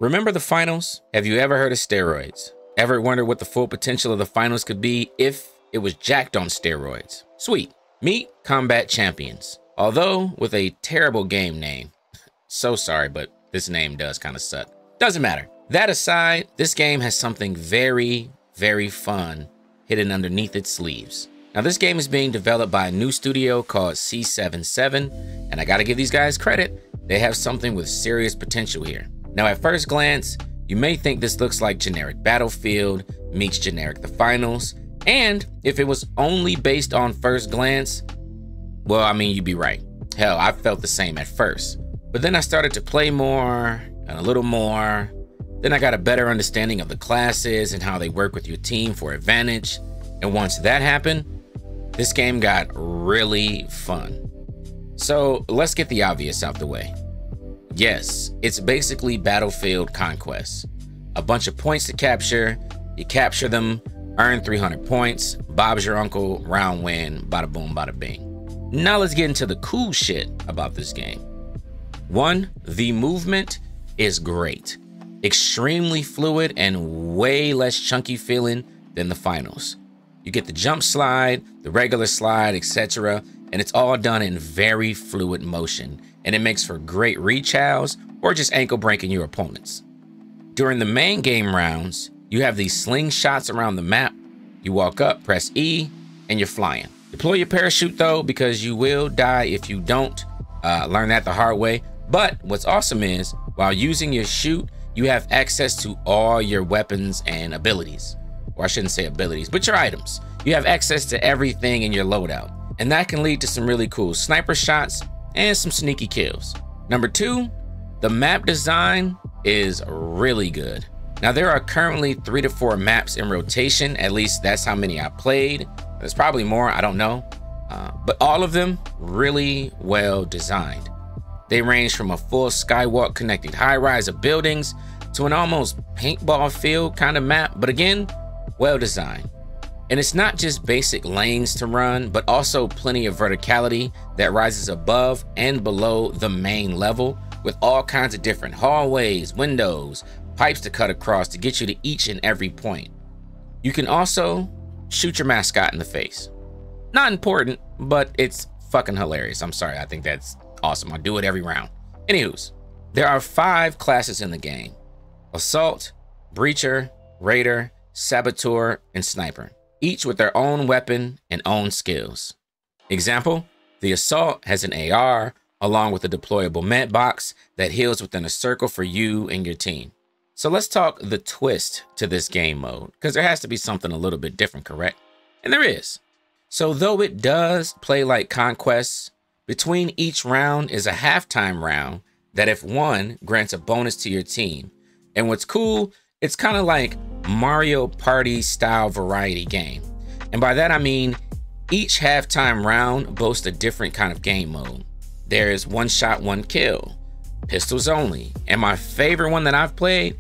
Remember the finals? Have you ever heard of steroids? Ever wondered what the full potential of the finals could be if it was jacked on steroids? Sweet. Meet Combat Champions. Although with a terrible game name. So sorry, but this name does kind of suck. Doesn't matter. That aside, this game has something very, very fun hidden underneath its sleeves. Now, this game is being developed by a new studio called C77, and I gotta give these guys credit. They have something with serious potential here. Now, at first glance, you may think this looks like generic Battlefield meets generic The Finals, and if it was only based on first glance, well, I mean, you'd be right. Hell, I felt the same at first. But then I started to play more and a little more. Then I got a better understanding of the classes and how they work with your team for advantage. And once that happened, this game got really fun. So let's get the obvious out the way. Yes, it's basically Battlefield Conquest. A bunch of points to capture, you capture them, earn 300 points, Bob's your uncle, round win, bada boom, bada bing. Now let's get into the cool shit about this game. One, the movement is great. Extremely fluid and way less chunky feeling than the finals. You get the jump slide, the regular slide, etc. And it's all done in very fluid motion. And it makes for great rechows or just ankle breaking your opponents. During the main game rounds, you have these slingshots around the map. You walk up, press E, and you're flying. Deploy your parachute though, because you will die if you don't. Learn that the hard way. But what's awesome is, while using your chute, you have access to all your weapons and abilities. Or I shouldn't say abilities, but your items. You have access to everything in your loadout. And that can lead to some really cool sniper shots and some sneaky kills. Number two, the map design is really good. Now there are currently 3 to 4 maps in rotation, at least that's how many I played. There's probably more, I don't know. But all of them really well designed. They range from a full skywalk connected high-rise of buildings to an almost paintball field kind of map, but again, well designed. And it's not just basic lanes to run, but also plenty of verticality that rises above and below the main level with all kinds of different hallways, windows, pipes to cut across to get you to each and every point. You can also shoot your mascot in the face. Not important, but it's fucking hilarious. I'm sorry, I think that's awesome. I do it every round. Anywho's, there are 5 classes in the game: Assault, Breacher, Raider, Saboteur, and Sniper, each with their own weapon and own skills. Example, the Assault has an AR along with a deployable med box that heals within a circle for you and your team. So let's talk the twist to this game mode, because there has to be something a little bit different, correct? And there is. So though it does play like Conquest, between each round is a halftime round that if won grants a bonus to your team. And what's cool, it's kind of like Mario Party style variety game. And by that I mean each halftime round boasts a different kind of game mode. There is one shot, one kill, pistols only, and my favorite one that I've played,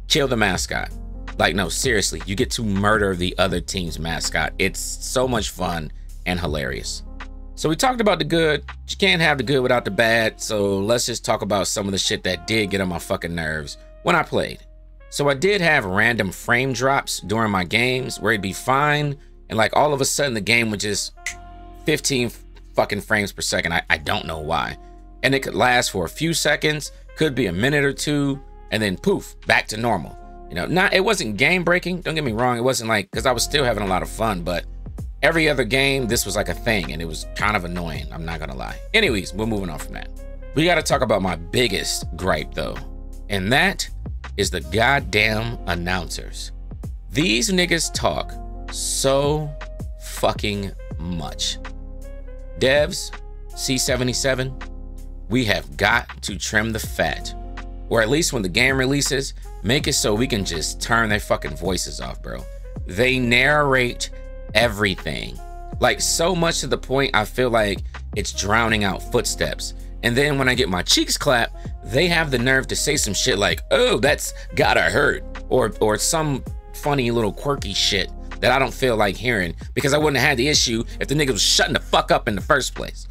kill the mascot. Like, no, seriously, you get to murder the other team's mascot. It's so much fun and hilarious. So we talked about the good. You can't have the good without the bad, so let's just talk about some of the shit that did get on my fucking nerves when I played. So I did have random frame drops during my games where it'd be fine, and like all of a sudden the game would just 15 fucking frames per second. I don't know why. And it could last for a few seconds, could be a minute or two, and then poof, back to normal. You know, it wasn't game breaking, don't get me wrong. It wasn't like, because I was still having a lot of fun, but every other game, this was like a thing, and it was kind of annoying, I'm not gonna lie. Anyways, we're moving on from that. We gotta talk about my biggest gripe though, and that is the goddamn announcers. These niggas talk so fucking much. Devs, C77, we have got to trim the fat, or at least when the game releases, make it so we can just turn their fucking voices off, bro. They narrate everything, like so much to the point I feel like it's drowning out footsteps. And then when I get my cheeks clapped, they have the nerve to say some shit like, oh, that's gotta hurt, or some funny little quirky shit that I don't feel like hearing, because I wouldn't have had the issue if the nigga was shutting the fuck up in the first place.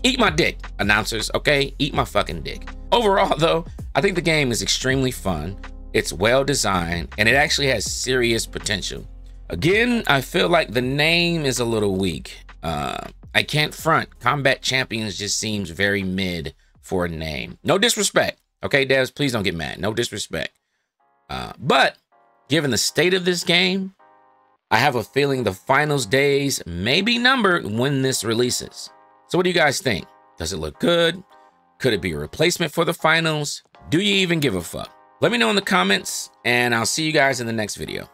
Eat my dick, announcers, okay? Eat my fucking dick. Overall though, I think the game is extremely fun. It's well designed and it actually has serious potential. Again, I feel like the name is a little weak. I can't front. Combat Champions just seems very mid for a name. No disrespect. Okay, devs, please don't get mad. No disrespect. But given the state of this game, I have a feeling the finals days may be numbered when this releases. So what do you guys think? Does it look good? Could it be a replacement for the finals? Do you even give a fuck? Let me know in the comments, and I'll see you guys in the next video.